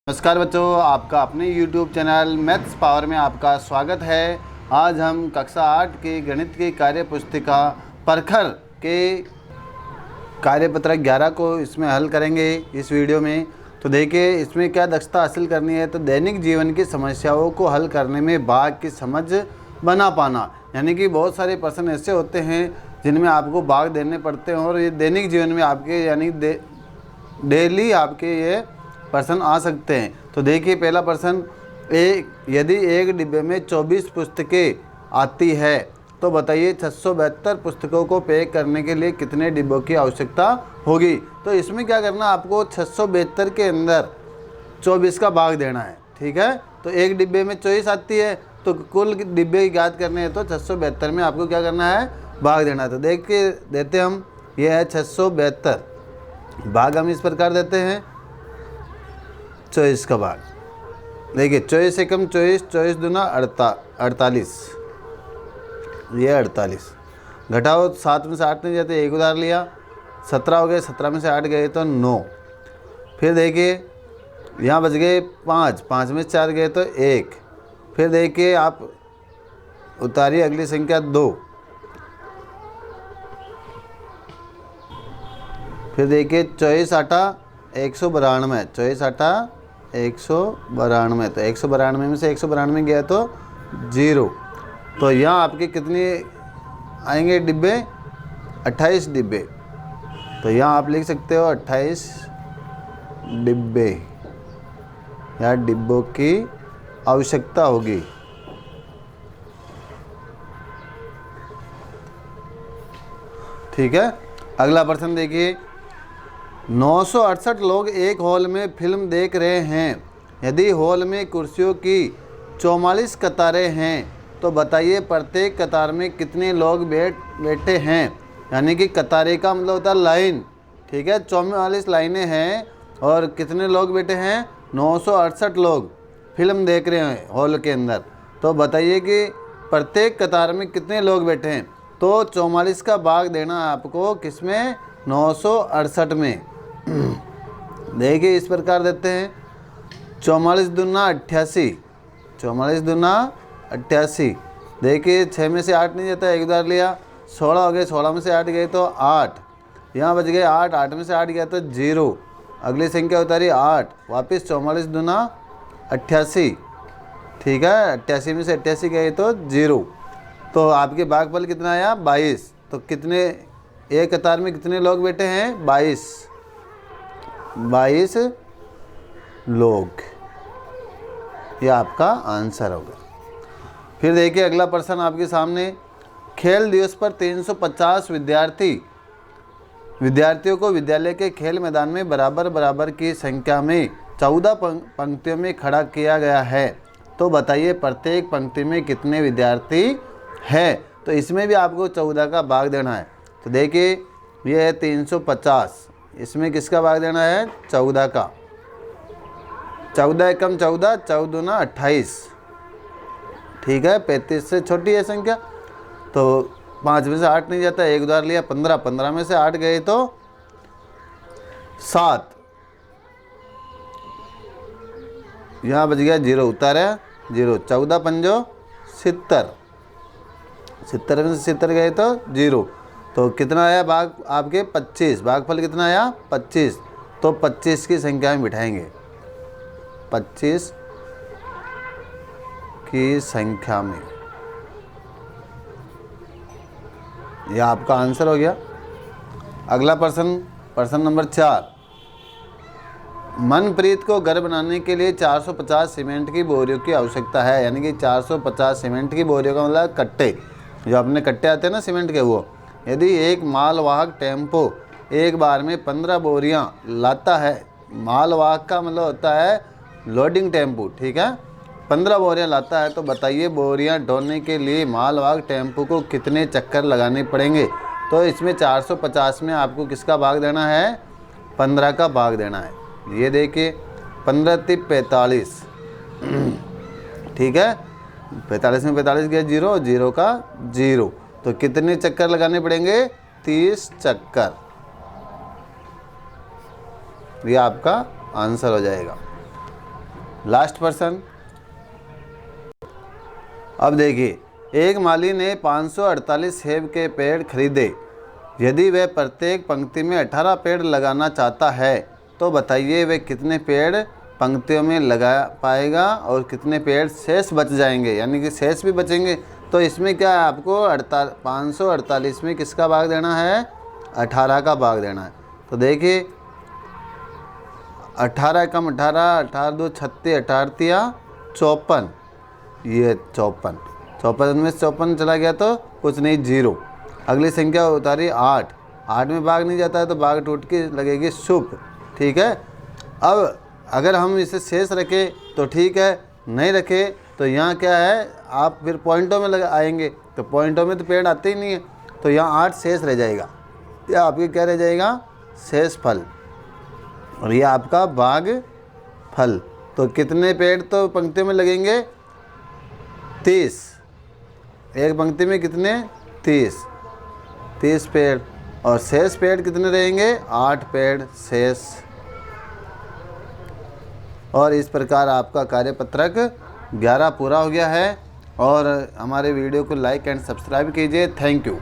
नमस्कार बच्चों, आपका अपने YouTube चैनल मैथ्स पावर में आपका स्वागत है। आज हम कक्षा 8 की गणित की कार्य पुस्तिका प्रखर के कार्यपत्रक 11 को इसमें हल करेंगे इस वीडियो में। तो देखिए इसमें क्या दक्षता हासिल करनी है। तो दैनिक जीवन की समस्याओं को हल करने में भाग की समझ बना पाना, यानी कि बहुत सारे प्रश्न ऐसे होते हैं जिनमें आपको भाग देने पड़ते हैं और ये दैनिक जीवन में आपके यानी डेली आपके ये प्रश्न आ सकते हैं। तो देखिए पहला प्रश्न, यदि एक डिब्बे में 24 पुस्तकें आती है तो बताइए 672 पुस्तकों को पैक करने के लिए कितने डिब्बों की आवश्यकता होगी। तो इसमें क्या करना, आपको 672 के अंदर 24 का भाग देना है। ठीक है, तो एक डिब्बे में 24 आती है तो कुल डिब्बे ज्ञात करने हैं तो 672 में आपको क्या करना है, भाग देना है। तो देख के देते हम, ये है 672, भाग हम इस प्रकार देते हैं 24 का भाग। देखिए 24 एकम 24, 24 दूना 48, ये 48। घटाओ, 7 में से 8 नहीं जाते, एक उधार लिया, 17 हो गए, 17 में से 8 गए तो 9। फिर देखिए यहाँ बच गए 5, 5 में से 4 गए तो 1। फिर देखिए आप उतारिए अगली संख्या 2। फिर देखिए 24 आटा 192, 24 आटा 192, तो 192 में से 192 गया तो 0। तो यहाँ आपके कितने आएंगे डिब्बे, 28 डिब्बे। तो यहाँ आप लिख सकते हो 28 डिब्बे या डिब्बों की आवश्यकता होगी। ठीक है, अगला प्रश्न देखिए, 968 लोग एक हॉल में फिल्म देख रहे हैं। यदि हॉल में कुर्सियों की 44 कतारें हैं तो बताइए प्रत्येक कतार में कितने लोग बैठे हैं। यानी कि कतारें का मतलब होता है लाइन। ठीक है, 44 लाइनें हैं और कितने लोग बैठे हैं, 968 लोग फिल्म देख रहे हैं हॉल के अंदर। तो बताइए कि प्रत्येक कतार में कितने लोग बैठे हैं। तो 44 का भाग देना आपको किसमें, 968 में। देखिए इस प्रकार देते हैं, 44 दूना 88, 44 दूना 88। देखिए 6 में से 8 नहीं जाता, एक उधार लिया, 16 हो गए, 16 में से 8 गए तो 8। यहाँ बच गए 8, 8 में से 8 गया तो 0। अगली संख्या उतारी 8, वापस 44 दूना 88। ठीक है, 88 में से 88 गए तो 0। तो आपके भागफल कितना आया, 22। तो कितने, एक कतार में कितने लोग बैठे हैं, 22 लोग। ये आपका आंसर होगा। फिर देखिए अगला प्रश्न आपके सामने, खेल दिवस पर 350 विद्यार्थियों को विद्यालय के खेल मैदान में बराबर बराबर की संख्या में 14 पंक्तियों में खड़ा किया गया है। तो बताइए प्रत्येक पंक्ति में कितने विद्यार्थी हैं। तो इसमें भी आपको 14 का भाग देना है। तो देखिए ये है 350, इसमें किसका भाग देना है, 14 का। 14 एकम 14, 14 दूना 28। ठीक है, 35 से छोटी है संख्या। तो 5 में से 8 नहीं जाता, एक उधार लिया, 15, 15 में से 8 गए तो 7। यहाँ बच गया 0, उतारा 0, 14 पंजो 70, 70 में से 70 गए तो 0। तो कितना आया भाग आपके, 25। भागफल कितना आया, 25। तो 25 की संख्या में बिठाएंगे, 25 की संख्या में। यह आपका आंसर हो गया। अगला प्रश्न, प्रश्न नंबर 4, मनप्रीत को घर बनाने के लिए 450 सीमेंट की बोरियों की आवश्यकता है। यानी कि 450 सीमेंट की बोरियों का मतलब कट्टे, जो अपने कट्टे आते हैं ना सीमेंट के, वो। यदि एक मालवाहक टेम्पो एक बार में 15 बोरियां लाता है, मालवाहक का मतलब होता है लोडिंग टेम्पो। ठीक है, 15 बोरियां लाता है तो बताइए बोरियां ढोने के लिए मालवाहक टेम्पो को कितने चक्कर लगाने पड़ेंगे। तो इसमें 450 में आपको किसका भाग देना है, 15 का भाग देना है। ये देखिए 15 × 45। ठीक है, 45 में 45 गया 0, 0 का 0। तो कितने चक्कर लगाने पड़ेंगे, 30 चक्कर। ये आपका आंसर हो जाएगा। लास्ट प्रश्न। अब देखिए, एक माली ने 548 सेब के पेड़ खरीदे। यदि वह प्रत्येक पंक्ति में 18 पेड़ लगाना चाहता है तो बताइए वह कितने पेड़ पंक्तियों में लगा पाएगा और कितने पेड़ शेष बच जाएंगे, यानी कि शेष भी बचेंगे। तो इसमें क्या है, आपको 548 में किसका भाग देना है, 18 का भाग देना है। तो देखिए 18 कम 18, 18 2 36, 18 तिया 54, ये 54 में 54 चला गया तो कुछ नहीं, 0। अगली संख्या उतारी 8, 8 में भाग नहीं जाता है तो भाग टूट के लगेगी शुभ, ठीक है। अब अगर हम इसे शेष रखें तो ठीक है, नहीं रखे तो यहाँ क्या है, आप फिर पॉइंटों में लगा आएंगे, तो पॉइंटों में तो पेड़ आते ही नहीं है, तो यहाँ 8 शेष रह जाएगा। या आपके क्या रह जाएगा, शेष फल, और ये आपका भाग फल। तो कितने पेड़ तो पंक्तियों में लगेंगे, 30। एक पंक्ति में कितने, 30 पेड़, और शेष पेड़ कितने रहेंगे, 8 पेड़ शेष। और इस प्रकार आपका कार्यपत्रक 11 पूरा हो गया है। और हमारे वीडियो को लाइक एंड सब्सक्राइब कीजिए। Thank you.